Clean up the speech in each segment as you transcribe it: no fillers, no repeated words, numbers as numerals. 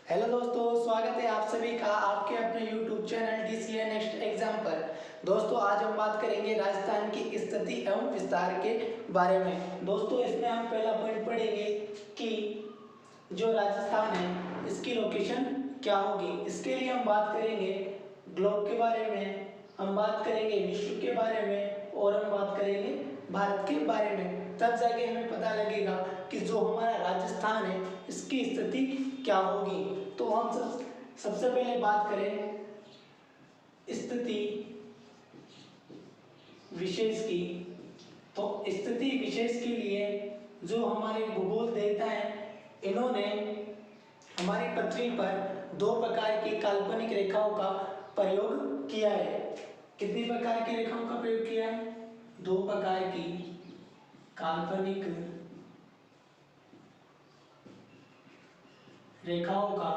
Hello दोस्तों, स्वागत है आप सभी का आपके अपने YouTube channel DCA next exam पर। दोस्तों, आज हम बात करेंगे राजस्थान की स्थिति एवं विस्तार के बारे में। दोस्तों, इसमें हम पहला पॉइंट पढ़ेंगे कि जो राजस्थान है इसकी लोकेशन क्या होगी। इसके लिए हम बात करेंगे ग्लोब के बारे में, हम बात करेंगे विश्व के बारे में और हम बात करेंगे भारत के बारे में। तब जाके हमें पता लगेगा कि जो हमारा राजस्थान है इसकी स्थिति क्या होगी। तो हम सबसे पहले बात करें स्थिति विशेष की। तो स्थिति विशेष के लिए जो हमारे भूगोल देवता है इन्होंने हमारी पृथ्वी पर दो प्रकार की काल्पनिक रेखाओं का प्रयोग किया है। कितनी प्रकार की रेखाओं का प्रयोग किया है? दो प्रकार की काल्पनिक रेखाओं का।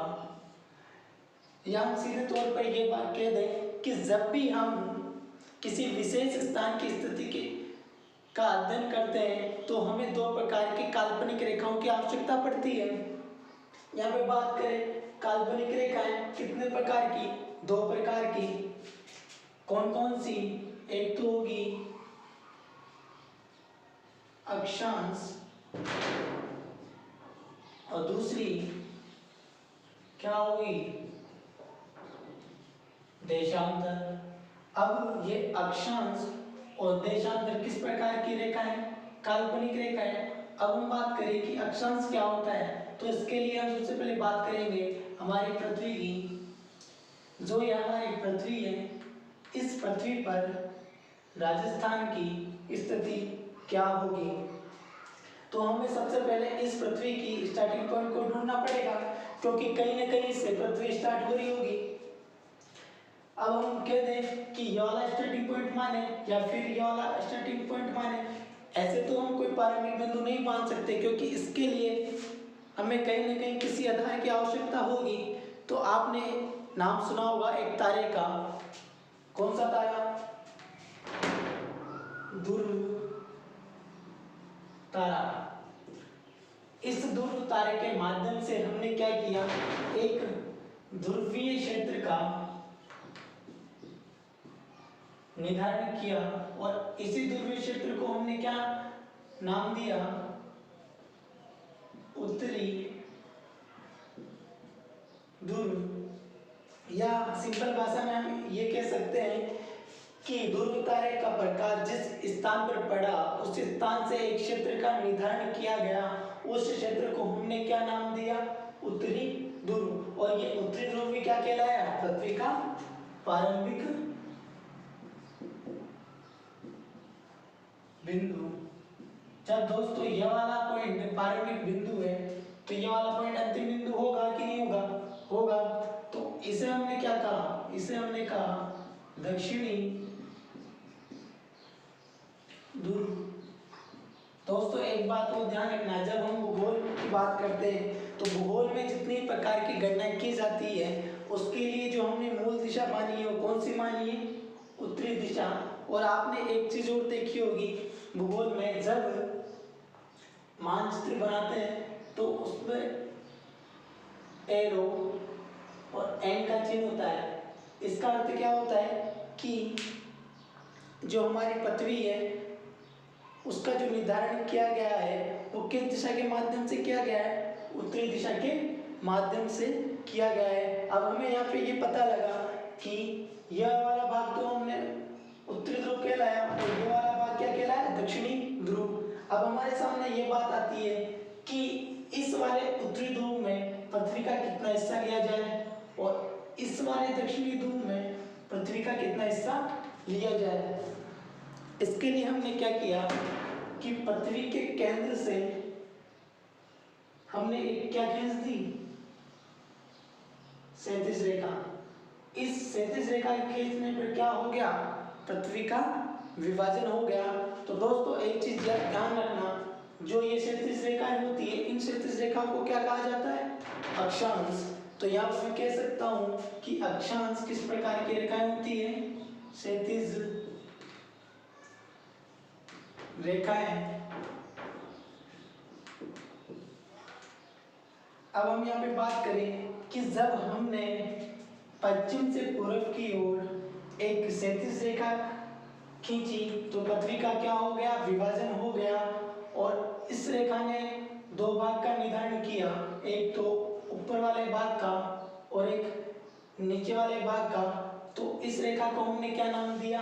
या हम सीधे तौर पर यह बात कह दें कि जब भी हम किसी विशेष स्थान की स्थिति के का अध्ययन करते हैं तो हमें दो प्रकार की काल्पनिक रेखाओं की आवश्यकता पड़ती है। यहाँ पे बात करें काल्पनिक रेखाएं कितने प्रकार की? दो प्रकार की। कौन कौन सी? एक तो होगी अक्षांश और दूसरी क्या होगी? देशांतर। अब ये अक्षांश और देशांतर किस प्रकार की रेखा है? काल्पनिक रेखा है। अब हम बात करें कि अक्षांश क्या होता है, तो इसके लिए हम सबसे पहले बात करेंगे हमारी पृथ्वी की। जो ये हमारी पृथ्वी है, इस पृथ्वी पर राजस्थान की स्थिति क्या होगी। तो हमें सबसे पहले इस पृथ्वी की स्टार्टिंग पॉइंट को ढूंढना पड़ेगा, क्योंकि कहीं ना कहीं से पृथ्वी स्टार्ट हो रही होगी। अब हम कह दें कि ये वाला स्टार्टिंग पॉइंट माने या फिर ये वाला स्टार्टिंग पॉइंट माने, ऐसे तो हम कोई प्रारंभिक बिंदु नहीं मान सकते, क्योंकि इसके लिए हमें कहीं ना कहीं किसी आधार की आवश्यकता होगी। तो आपने नाम सुना होगा एक तारे का। कौन सा तारा? ध्रुव तारा। इस ध्रुव तारे के माध्यम से हमने क्या किया? एक ध्रुवीय क्षेत्र का निर्धारण किया और इसी ध्रुवीय क्षेत्र को हमने क्या नाम दिया? उत्तरी ध्रुव। या सिंपल भाषा में हम ये कह सकते हैं कि ध्रुव तारे का प्रकाश जिस स्थान पर पड़ा उस स्थान से एक क्षेत्र का निर्धारण किया गया। उस क्षेत्र को हमने क्या नाम दिया? उत्तरी ध्रुव। और ये उत्तरी ध्रुव भी क्या कहलाया? पृथ्वी का प्रारंभिक बिंदु। जब दोस्तों ये वाला पॉइंट प्रारंभिक बिंदु है तो ये वाला पॉइंट अंतिम बिंदु होगा कि नहीं होगा? होगा। तो इसे हमने क्या कहा? इसे हमने कहा दक्षिणी ध्रुव। दोस्तों, एक बात को ध्यान रखना, जब हम भूगोल की बात करते हैं तो भूगोल में जितनी प्रकार की गणनाएं की जाती है उसके लिए जो हमने मूल दिशा मानी है वो कौन सी मानी है? उत्तरी दिशा। और आपने एक चीज और देखी होगी भूगोल में, जब मानचित्र बनाते हैं तो उसमें एरो और एन का चिन्ह होता है। इसका अर्थ क्या होता है कि जो हमारी पृथ्वी है उसका जो निर्धारण किया गया है वो किस दिशा के माध्यम से किया गया है? उत्तरी दिशा के माध्यम से किया गया है। अब हमें यहाँ पे ये पता लगा कि यह वाला भाग तो हमने उत्तरी ध्रुव कहलाया और ये वाला भाग क्या कहलाया? दक्षिणी ध्रुव। अब हमारे सामने ये बात आती है कि इस वाले उत्तरी ध्रुव में पृथ्वी का कितना हिस्सा लिया जाए और इस वाले दक्षिणी ध्रुव में पृथ्वी का कितना हिस्सा लिया जाए। इसके लिए हमने क्या किया कि पृथ्वी के केंद्र से हमने एक क्या खींच दी? क्षैतिज रेखा। इस क्षैतिज रेखा के खींचने पर क्या हो गया? पृथ्वी का विभाजन हो गया। तो दोस्तों, एक चीज ध्यान रखना, जो ये क्षैतिज रेखाएं होती है इन क्षैतिज रेखा को क्या कहा जाता है? अक्षांश। तो यहाँ पर मैं कह सकता हूं कि अक्षांश किस प्रकार की रेखाएं होती है? क्षैतिज रेखाएं। अब हम यहाँ पे बात करें कि जब हमने पश्चिम से पूर्व की ओर एक क्षैतिज रेखा खींची तो पृथ्वी का क्या हो गया, विभाजन हो गया। और इस रेखा ने दो भाग का निर्धारण किया, एक तो ऊपर वाले भाग का और एक नीचे वाले भाग का। तो इस रेखा को हमने क्या नाम दिया,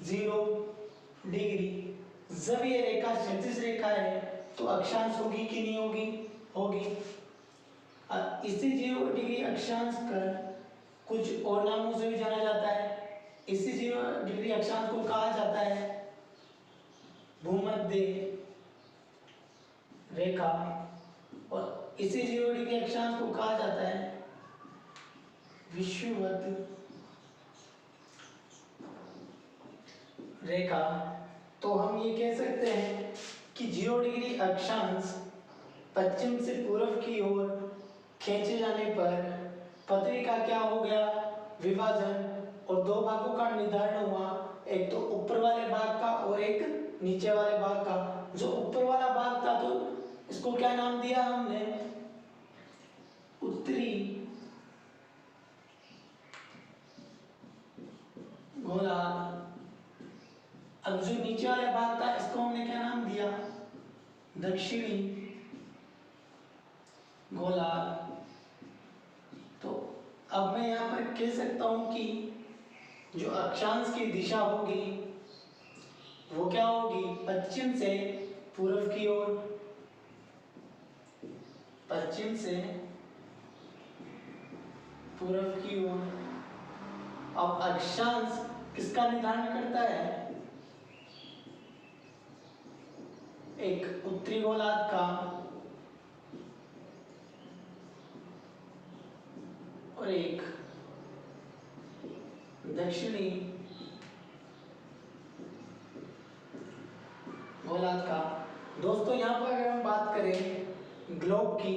0 डिग्री। जब ये रेखा क्षैतिज रेखा है तो अक्षांश होगी कि नहीं होगी, होगी। इसी 0 डिग्री अक्षांश कर कुछ और नामों से भी जाना जाता है। इसी 0 डिग्री अक्षांश को कहा जाता है भूमध्य रेखा, और इसी 0 डिग्री अक्षांश को कहा जाता है विषुवत रेखा। तो हम ये कह सकते हैं कि 0 डिग्री अक्षांश पश्चिम से पूर्व की ओर खींचे जाने पर पृथ्वी का क्या हो गया, विभाजन, और दो भागों का निर्धारण हुआ, एक तो ऊपर वाले भाग का और एक नीचे वाले भाग का। जो ऊपर वाला भाग था तो इसको क्या नाम दिया हमने, उत्तरी गोलार्ध। अब जो नीचे वाला भाग था इसको हमने क्या नाम दिया, दक्षिणी गोलार्ध। तो अब मैं यहाँ पर कह सकता हूँ कि जो अक्षांश की दिशा होगी वो क्या होगी, पश्चिम से पूर्व की ओर, पश्चिम से पूर्व की ओर। अब अक्षांश किसका निर्धारण करता है, एक उत्तरी गोलार्ध का और एक दक्षिणी गोलार्ध का। दोस्तों यहाँ पर अगर हम बात करें ग्लोब की,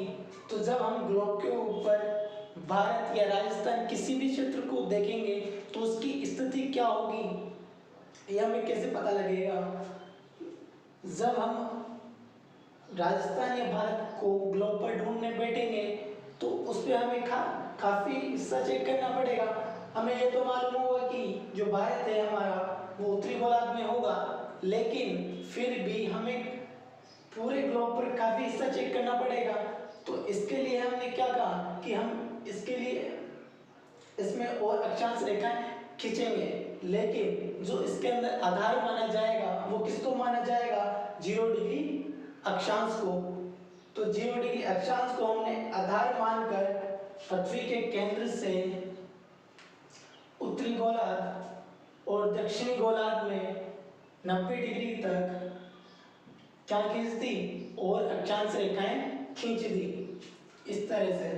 तो जब हम ग्लोब के ऊपर भारत या राजस्थान किसी भी क्षेत्र को देखेंगे तो उसकी स्थिति क्या होगी यह हमें कैसे पता लगेगा। जब हम राजस्थान या भारत को ग्लोब पर ढूंढने बैठेंगे तो उस पर हमें काफी हिस्सा चेक करना पड़ेगा। हमें ये तो मालूम होगा कि जो भारत है हमारा वो उत्तरी गोलार्ध में होगा, लेकिन फिर भी हमें पूरे ग्लोब पर काफी हिस्सा चेक करना पड़ेगा। तो इसके लिए हमने क्या कहा कि हम इसके लिए इसमें और अक्षांश रेखाएं खींचेंगे, लेकिन जो इसके अंदर आधार माना जाएगा वो किसको माना जाएगा, 0 डिग्री अक्षांश को। तो 0 डिग्री अक्षांश को हमने आधार मानकर पृथ्वी के केंद्र से उत्तरी गोलार्ध और दक्षिणी गोलार्ध में 90 डिग्री तक क्या खींच दी और अक्षांश रेखाएं खींच दी, इस तरह से।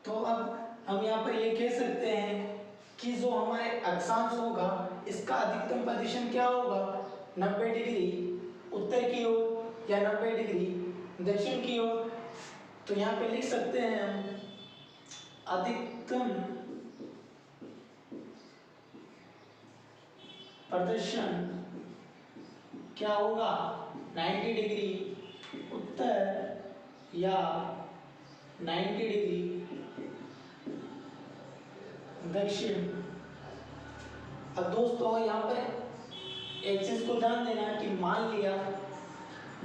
तो अब हम यहाँ पर ये कह सकते हैं कि जो हमारे अक्षांश होगा इसका अधिकतम पोजीशन क्या होगा, 90 डिग्री उत्तर की ओर या 90 डिग्री दक्षिण की ओर। तो यहाँ पे लिख सकते हैं हम अधिकतम प्रदर्शन क्या होगा, 90 डिग्री उत्तर या 90 डिग्री दक्षिण। अब दोस्तों यहाँ पर एक चीज को ध्यान देना कि मान लिया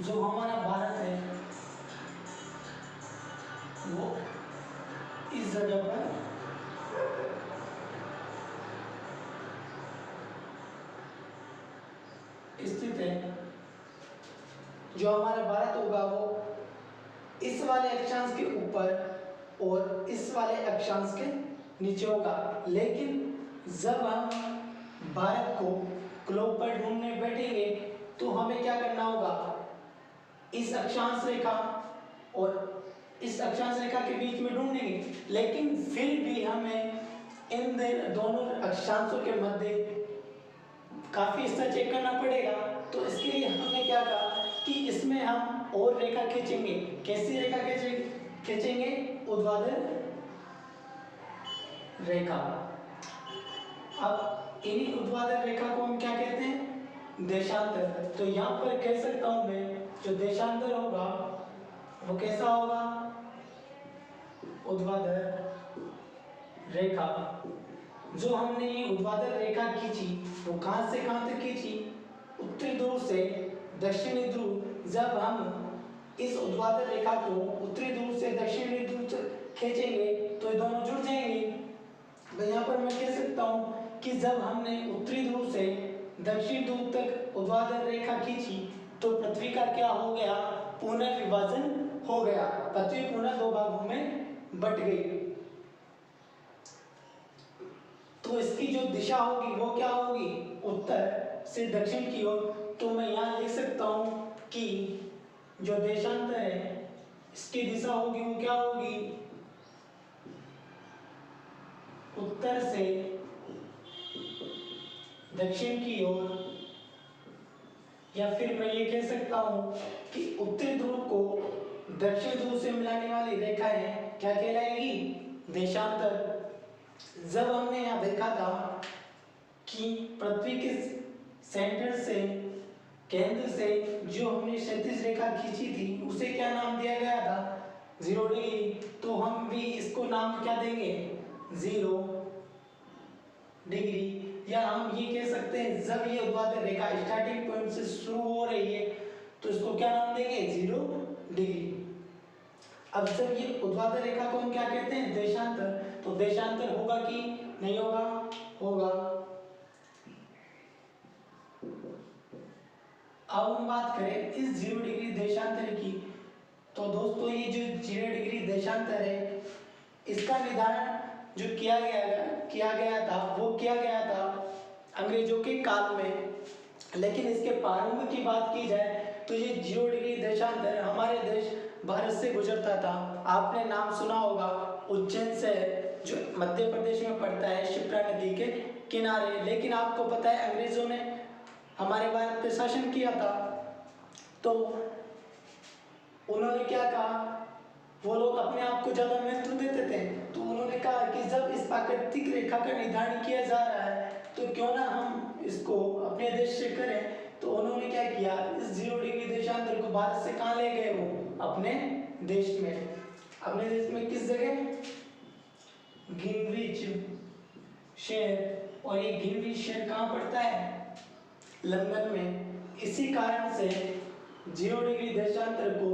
जो हमारा भारत है वो इस जगह पर स्थित है, जो हमारा भारत होगा वो इस वाले अक्षांश के ऊपर और इस वाले अक्षांश के नीचे होगा। लेकिन जब हम भारत को ग्लोब पर ढूंढने बैठेंगे तो हमें क्या करना होगा, इस अक्षांश रेखा और इस अक्षांश रेखा के बीच में ढूंढेंगे, लेकिन फिर भी हमें इन दोनों अक्षांशों के मध्य काफी हिस्सा चेक करना पड़ेगा। तो इसके लिए हमने क्या कहा कि इसमें हम और रेखा खींचेंगे। कैसी रेखा खींचेंगे? ऊर्ध्वाधर रेखा। अब इन्हीं ऊर्ध्वाधर रेखा को हम क्या कहते हैं? देशांतर। तो यहाँ पर कह सकता हूं मैं, जो देशांतर होगा वो कैसा होगा? ऊर्ध्वाधर रेखा। जो हमने ये ऊर्ध्वाधर रेखा खींची वो कहां से कहां तक खींची? उत्तरी ध्रुव से दक्षिणी ध्रुव। जब हम इस ऊर्ध्वाधर रेखा को उत्तरी ध्रुव से दक्षिणी ध्रुव तक खींचेंगे तो ये दोनों जुड़ जाएंगे। तो यहाँ पर मैं कह सकता हूँ कि जब हमने उत्तरी ध्रुव से दक्षिण ध्रुव तक ऊर्ध्वाधर रेखा खींची तो पृथ्वी का क्या हो गया? पुनर्विभाजन हो गया। पृथ्वी पुनः दो भागों में बट गई। तो इसकी जो दिशा होगी वो क्या होगी? उत्तर से दक्षिण की ओर। तो मैं यहाँ लिख सकता हूँ कि जो देशांतर है इसकी दिशा होगी वो क्या होगी? उत्तर से दक्षिण की ओर। या फिर मैं ये कह सकता हूँ कि उत्तरी ध्रुव को दक्षिण ध्रुव से मिलाने वाली रेखाएं क्या कहलाएगी? देशांतर। जब हमने यहाँ देखा था कि पृथ्वी के सेंटर से, केंद्र से जो हमने क्षैतिज रेखा खींची थी उसे क्या नाम दिया गया था? 0 डिग्री। तो हम भी इसको नाम क्या देंगे? 0 डिग्री। या हम ये कह सकते हैं जब ये ऊर्ध्वाधर रेखा स्टार्टिंग पॉइंट से शुरू हो रही है तो इसको क्या नाम देंगे? 0 डिग्री। अब जब ये ऊर्ध्वाधर रेखा को हम क्या कहते हैं? देशांतर। तो देशांतर होगा कि नहीं होगा? होगा। अब हम बात करें इस 0 डिग्री देशांतर की, तो दोस्तों ये जो 0 डिग्री देशांतर है इसका निर्धारण जो किया गया था वो किया गया था अंग्रेजों के काल में। लेकिन इसके प्रारंभ की बात की जाए तो ये 0 डिग्री देशांतर हमारे देश भारत से गुजरता था। आपने नाम सुना होगा उज्जैन से, जो मध्य प्रदेश में पड़ता है, शिप्रा नदी के किनारे। लेकिन आपको पता है अंग्रेजों ने हमारे भारत पे शासन किया था, तो उन्होंने क्या कहा? वो लोग अपने आप को ज्यादा महत्व देते थे, तो उन्होंने कहा कि जब इस प्राकृतिक रेखा का निर्धारण किया जा रहा है तो क्यों ना हम इसको अपने देश से करें। तो उन्होंने क्या किया? इस 0 डिग्री देशांतर को भारत से कहाँ ले गए? वो अपने देश में। अपने देश में किस जगह? ग्रीनविच शहर। और ये ग्रीनविच शहर कहाँ पड़ता है? लंदन में। इसी कारण से 0 डिग्री देशांतर को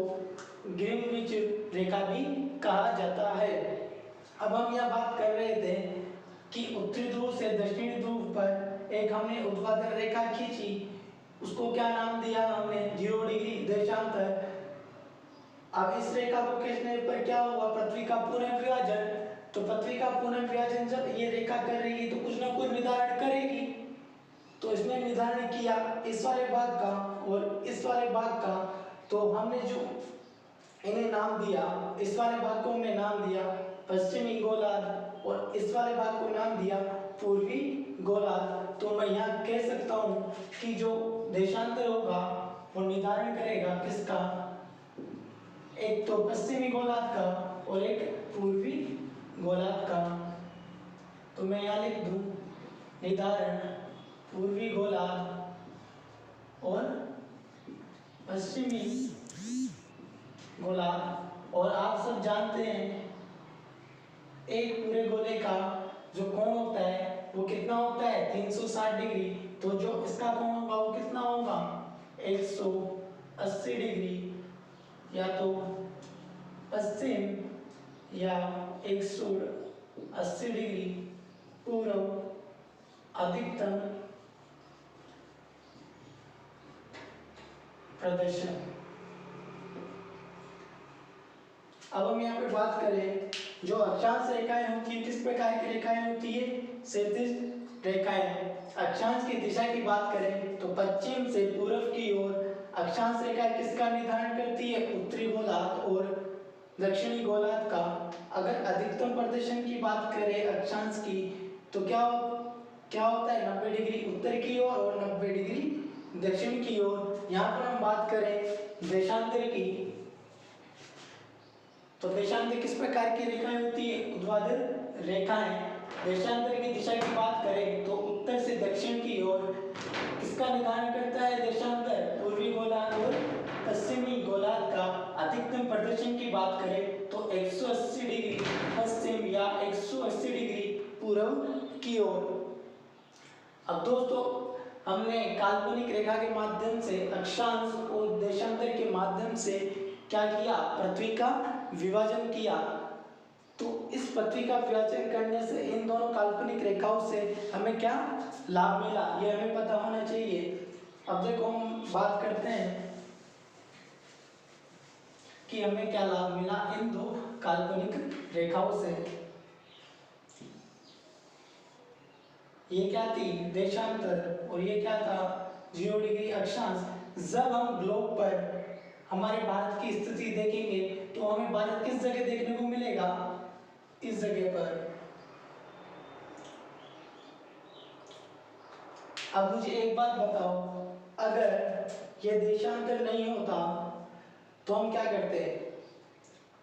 ग्रीनविच रेखा भी कहा जाता है। अब हम यह बात कर रहे थे कि उत्तरी ध्रुव से दक्षिणी ध्रुव पर एक हमने ऊर्ध्वाधर रेखा खींची, उसको क्या नाम दिया हमने? 0 डिग्री देशांतर। अब इस रेखा को खींचने पर क्या होगा? पृथ्वी का पुनर्विभाजन। तो पृथ्वी का पुनर्विभाजन जब ये रेखा कर रही है तो कुछ ना कुछ निर्धारण करेगी। तो इसने निर्धारण किया इस वाले भाग का और इस वाले भाग का। तो हमने जो इन्हें नाम दिया, इस वाले भाग को हमने नाम दिया पश्चिमी गोलार्ध और इस वाले भाग को नाम दिया पूर्वी गोलार्ध। तो मैं यहाँ कह सकता हूँ कि जो देशांतर होगा वो निर्धारण करेगा किसका? एक तो पश्चिमी गोलार्ध का और एक पूर्वी गोलार्ध का। तो मैं यहाँ लिख दूँ निर्धारण पूर्वी गोलार्ध और पश्चिमी गोलार्ध। और आप सब जानते हैं एक पूरे गोले का जो कोण होता है वो कितना होता है? 360 डिग्री। तो जो इसका कोण होगा वो कितना होगा? 180 डिग्री। या तो पश्चिम या 180 डिग्री पूर्व अधिकतम प्रदर्शन। अब हम यहाँ पे बात करें जो अक्षांश रेखाएं होती है, किस प्रकार की रेखाएं होती है? क्षैतिज रेखाएं। अक्षांश की दिशा की बात करें तो पश्चिम से पूर्व की ओर अक्षांश रेखा किसका निर्धारण करती है? उत्तरी गोलार्ध और दक्षिणी गोलार्ध का। अगर अधिकतम प्रदर्शन की बात करें अक्षांश की तो क्या होता है? 90 डिग्री उत्तर की ओर और 90 डिग्री दक्षिण की ओर। यहाँ पर हम बात करें देशांतर की, तो देशांतर किस प्रकार की रेखाएं होती है? ऊर्ध्वाधर रेखाएं। देशांतर की दिशा की बात करें तो उत्तर से दक्षिण की ओर। किसका निर्धारण करता है देशांतर? पूर्वी गोलार्ध और पश्चिमी गोलार्ध का। अधिकतम प्रदर्शन की बात करें तो 180 डिग्री पश्चिम या 180 डिग्री पूर्व की ओर। अब दोस्तों हमने काल्पनिक रेखा के माध्यम से अक्षांश और देशांतर के माध्यम से क्या किया? पृथ्वी का विभाजन किया। तो इस पृथ्वी का विभाजन करने से इन दोनों काल्पनिक रेखाओं से हमें क्या लाभ मिला, ये हमें पता होना चाहिए। अब देखो हम बात करते हैं कि हमें क्या लाभ मिला इन दो काल्पनिक रेखाओं से। ये क्या थी? देशांतर, और ये क्या था? 0 डिग्री अक्षांश। जब हम ग्लोब पर हमारे भारत की स्थिति देखेंगे तो हमें भारत किस जगह देखने को मिलेगा? इस जगह पर। अब मुझे एक बात बताओ, अगर ये देशांतर नहीं होता तो हम क्या करते?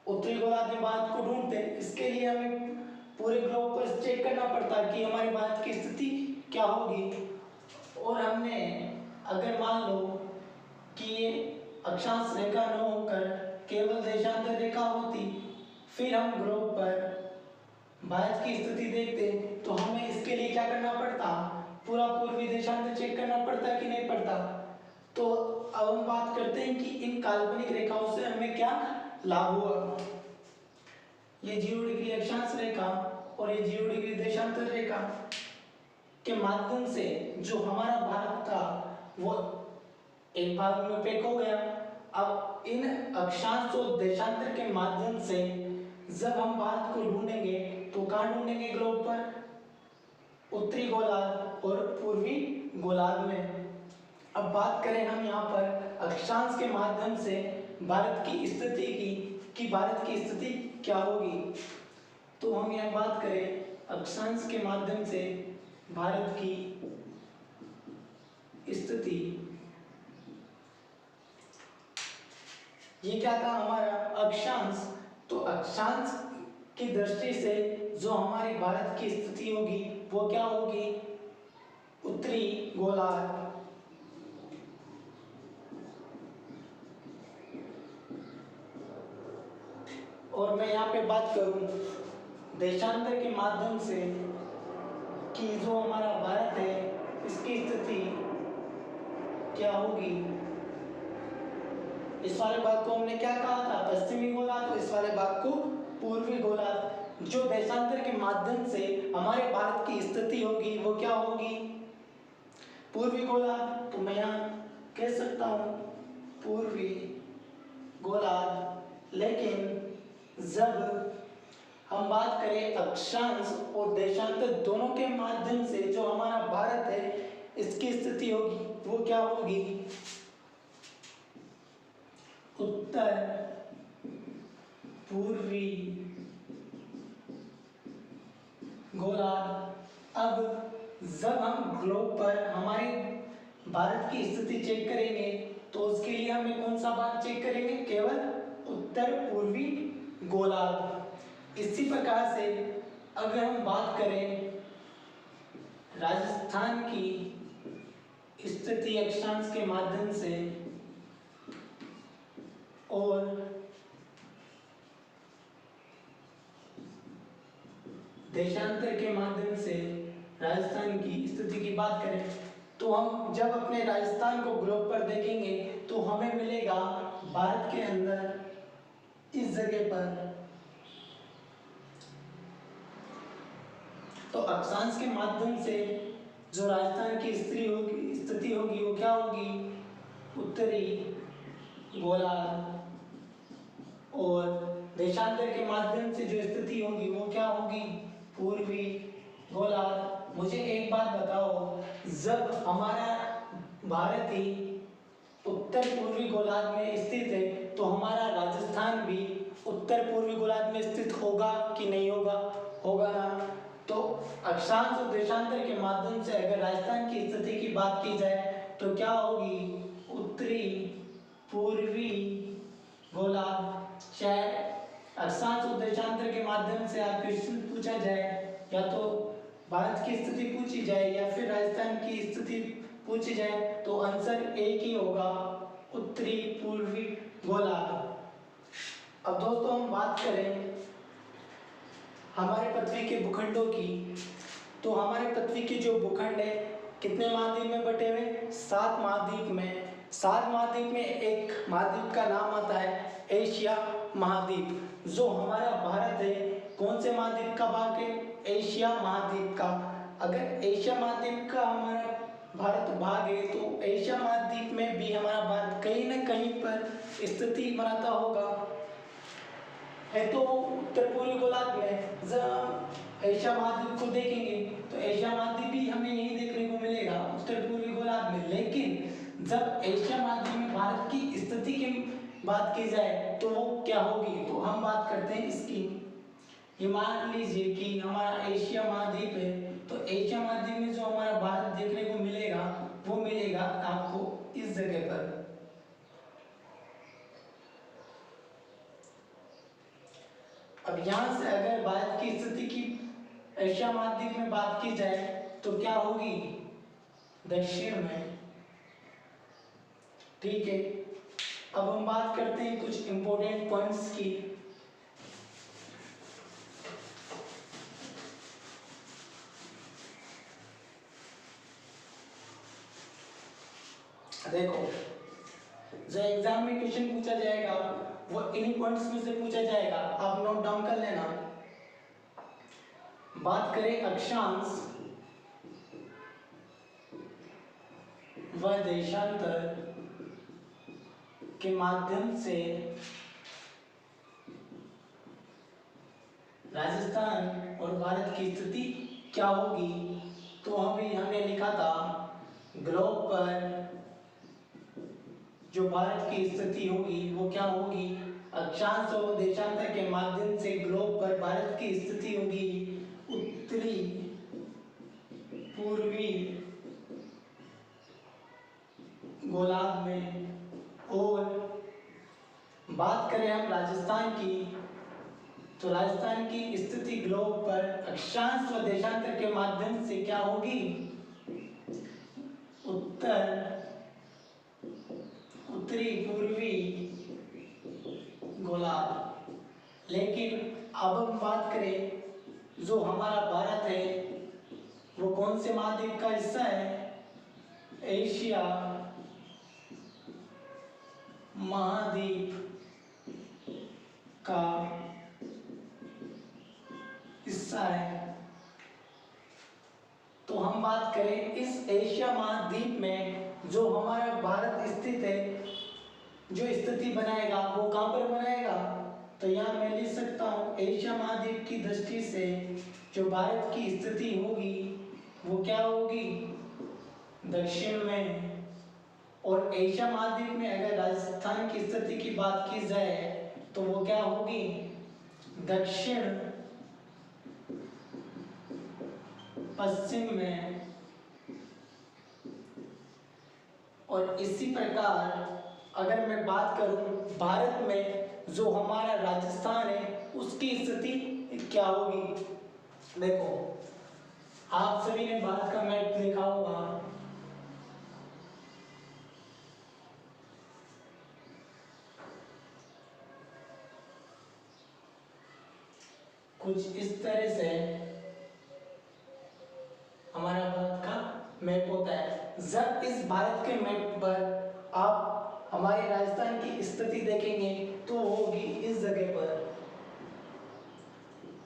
उत्तरी गोलार्ध में भारत को ढूंढते। इसके लिए हमें पूरे ग्लोब पर चेक करना पड़ता कि हमारे भारत की स्थिति क्या होगी। और हमने अगर मान लो कि ये अक्षांश रेखा न होकर केवल देशांतर रेखा होती, फिर हम ग्लोब पर भारत की स्थिति देखते, तो हमें इसके लिए क्या करना पड़ता? पूरा पूर्वी देशांतर चेक करना पड़ता कि नहीं पड़ता? तो अब हम बात करते हैं कि इन काल्पनिक रेखाओं से हमें क्या लाभ हुआ। ये 0 डिग्री अक्षांश रेखा और ये 0 डिग्री देशांतर रेखा के माध्यम से जो हमारा भारत था वो एक भाग में पैक हो गया। अब इन अक्षांश और देशांतर के माध्यम से जब हम भारत को ढूंढेंगे तो कहाँ ढूंढेंगे? ग्लोब पर, उत्तरी गोलार्ध और पूर्वी गोलार्ध में। अब बात करें हम यहाँ पर अक्षांश के माध्यम से भारत की स्थिति की, कि भारत की स्थिति क्या होगी। तो हम यहाँ बात करें अक्षांश के माध्यम से भारत की स्थिति, ये क्या था हमारा? अक्षांश। तो अक्षांश की दृष्टि से जो हमारे भारत की स्थिति होगी वो क्या होगी? उत्तरी गोलार्ध। और मैं यहाँ पे बात करूं देशांतर के माध्यम से कि जो हमारा भारत है इसकी स्थिति क्या होगी। इस वाले भाग को हमने क्या कहा था? पश्चिमी गोलार्ध। तो इस वाले भाग को पूर्वी गोलार्ध। जो देशांतर के माध्यम से हमारे भारत की स्थिति होगी वो क्या होगी? पूर्वी गोलार्ध। तो मैं यहाँ कह सकता हूँ पूर्वी गोलार्ध। लेकिन जब हम बात करें अक्षांश और देशांतर दोनों के माध्यम से जो हमारा भारत है इसकी स्थिति होगी वो क्या होगी? उत्तर पूर्वी गोलार्ध। अब जब हम ग्लोब पर हमारे भारत की स्थिति चेक करेंगे तो उसके लिए हमें कौन सा भाग चेक करेंगे? केवल उत्तर पूर्वी गोलार्ध। इसी प्रकार से अगर हम बात करें राजस्थान की स्थिति अक्षांश के माध्यम से और देशांतर के माध्यम से राजस्थान की स्थिति की बात करें तो हम जब अपने राजस्थान को ग्लोब पर देखेंगे तो हमें मिलेगा भारत के अंदर इस जगह पर। तो अक्षांश के माध्यम से जो राजस्थान की स्थिति होगी वो क्या होगी? उत्तरी गोलार्ध। और देशांतर के माध्यम से जो स्थिति होगी वो क्या होगी? पूर्वी गोलार्ध। मुझे एक बात बताओ, जब हमारा भारत ही उत्तर पूर्वी गोलार्ध में स्थित है तो हमारा राजस्थान भी उत्तर पूर्वी गोलार्ध में स्थित होगा कि नहीं होगा? होगा ना। तो अक्षांश और देशांतर के माध्यम से अगर राजस्थान की स्थिति की बात की जाए तो क्या होगी, उत्तरी पूर्वी गोलार्ध। शायद अक्षांश और देशांतर के माध्यम से आप क्वेश्चन पूछा जाए, या तो भारत की स्थिति पूछी जाए या फिर राजस्थान की स्थिति पूछी जाए, तो आंसर एक ही होगा, उत्तरी पूर्वी गोलार्ध। अब दोस्तों हम बात करें हमारे पृथ्वी के भूखंडों की, तो हमारे पृथ्वी के जो भूखंड है कितने महाद्वीप में बटे हुए, 7 महाद्वीप में। 7 महाद्वीप में एक महाद्वीप का नाम आता है एशिया महाद्वीप। जो हमारा भारत है कौन से महाद्वीप का भाग है, एशिया महाद्वीप का। अगर एशिया महाद्वीप का हमारा भारत भाग है तो एशिया महाद्वीप में भी हमारा भारत कहीं ना कहीं पर स्थिति बनाता होगा, है तो उत्तर पूर्वी गोलार्ध में। जब एशिया महाद्वीप को देखेंगे तो एशिया महाद्वीप भी हमें यही देखने को मिलेगा, उत्तर पूर्वी गोलार्ध में। लेकिन जब एशिया महाद्वीप में भारत की स्थिति की बात की जाए तो वो क्या होगी, तो हम बात करते हैं इसकी। ये मान लीजिए कि हमारा एशिया महाद्वीप है, तो एशिया महाद्वीप में जो हमारा भारत देखने को मिलेगा वो मिलेगा आपको इस जगह पर। अब यहाँ से अगर भारत की स्थिति की एशिया महाद्वीप में बात की जाए तो क्या होगी, दक्षिण में। ठीक है, अब हम बात करते हैं कुछ इंपॉर्टेंट पॉइंट्स की। देखो, जो एग्जाम में क्वेश्चन पूछा जाएगा वो इन्हीं पॉइंट्स में से पूछा जाएगा, आप नोट डाउन कर लेना। बात करें अक्षांश व देशांतर के माध्यम से राजस्थान और भारत की स्थिति क्या होगी, तो हमने लिखा था ग्लोब पर जो भारत की स्थिति होगी वो क्या होगी, अक्षांश और देशांतर के माध्यम से ग्लोब पर भारत की स्थिति होगी उत्तरी पूर्वी गोलार्ध में। और बात करें हम राजस्थान की, तो राजस्थान की स्थिति ग्लोब पर अक्षांश व देशांतर के माध्यम से क्या होगी, उत्तरी पूर्वी गोलार्ध। लेकिन अब हम बात करें जो हमारा भारत है वो कौन से महाद्वीप का हिस्सा है, एशिया महाद्वीप का हिस्सा है। तो हम बात करें इस एशिया महाद्वीप में जो हमारा भारत स्थित है, जो स्थिति बनाएगा वो कहाँ पर बनाएगा, तो यहाँ मैं लिख सकता हूँ एशिया महाद्वीप की दृष्टि से जो भारत की स्थिति होगी वो क्या होगी, दक्षिण में। और एशिया महाद्वीप में अगर राजस्थान की स्थिति की बात की जाए तो वो क्या होगी, दक्षिण पश्चिम में। और इसी प्रकार अगर मैं बात करूं भारत में जो हमारा राजस्थान है उसकी स्थिति क्या होगी। देखो, आप सभी ने भारत का मैप देखा होगा, कुछ इस तरह से हमारा भारत का मैप होता है। जब इस भारत के मैप पर आप हमारे राजस्थान की स्थिति देखेंगे तो होगी इस जगह पर।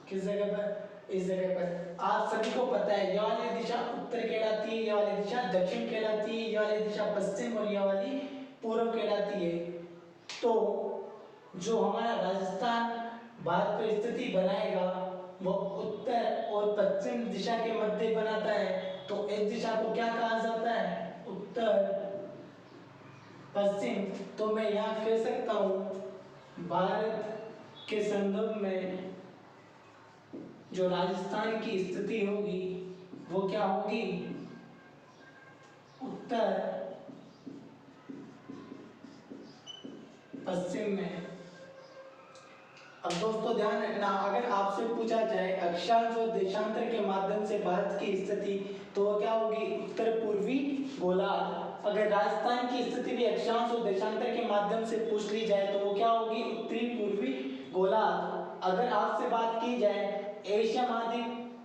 किस जगह पर, इस जगह पर। आप सभी को पता है ये वाली दिशा उत्तर कहलाती है, ये वाली दिशा दक्षिण कहलाती है, ये वाली दिशा पश्चिम और ये वाली पूर्व कहलाती है। तो जो हमारा राजस्थान भारत पर स्थिति बनाएगा वो उत्तर और पश्चिम दिशा के मध्य बनाता है। तो इस दिशा को क्या कहा जाता है, उत्तर पश्चिम। तो मैं यहाँ कह सकता हूँ भारत के संदर्भ में जो राजस्थान की स्थिति होगी वो क्या होगी, उत्तर पश्चिम में। अब दोस्तों ध्यान रखना, अगर आपसे पूछा जाए अक्षांश और देशांतर के माध्यम से भारत की स्थिति, तो वो क्या होगी? उत्तर पूर्वी गोलार्ध। अगर राजस्थान की स्थिति भी अक्षांश और देशांतर के माध्यम से पूछ ली जाए तो वो क्या होगी? उत्तरी पूर्वी गोलार्ध। अगर आपसे बात की जाए एशिया महाद्वीप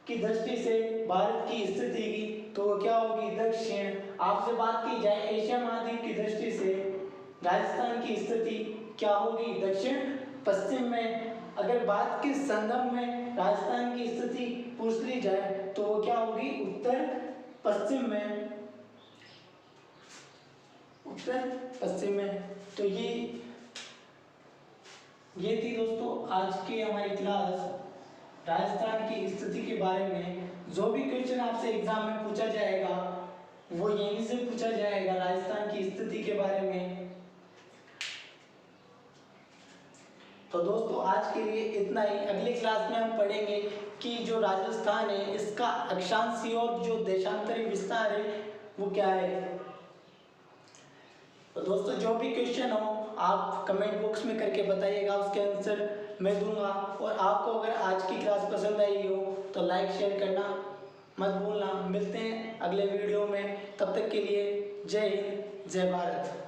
की दृष्टि से भारत की स्थिति की, तो वो क्या होगी? दक्षिण। आपसे बात की जाए एशिया महाद्वीप की दृष्टि से राजस्थान की स्थिति क्या होगी? दक्षिण पश्चिम में। अगर बात के संगम में राजस्थान की स्थिति पूछ ली जाए तो वो क्या होगी? उत्तर पश्चिम में। उत्तर पश्चिम में। तो ये थी दोस्तों आज की हमारी क्लास राजस्थान की स्थिति के बारे में। जो भी क्वेश्चन आपसे एग्जाम में पूछा जाएगा वो यहीं से पूछा जाएगा, राजस्थान की स्थिति के बारे में। तो दोस्तों आज के लिए इतना ही। अगली क्लास में हम पढ़ेंगे कि जो राजस्थान है इसका अक्षांशीय और जो देशांतरी विस्तार है वो क्या है। तो दोस्तों जो भी क्वेश्चन हो आप कमेंट बॉक्स में करके बताइएगा, उसके आंसर मैं दूंगा। और आपको अगर आज की क्लास पसंद आई हो तो लाइक शेयर करना मत भूलना। मिलते हैं अगले वीडियो में, तब तक के लिए जय हिंद जय भारत।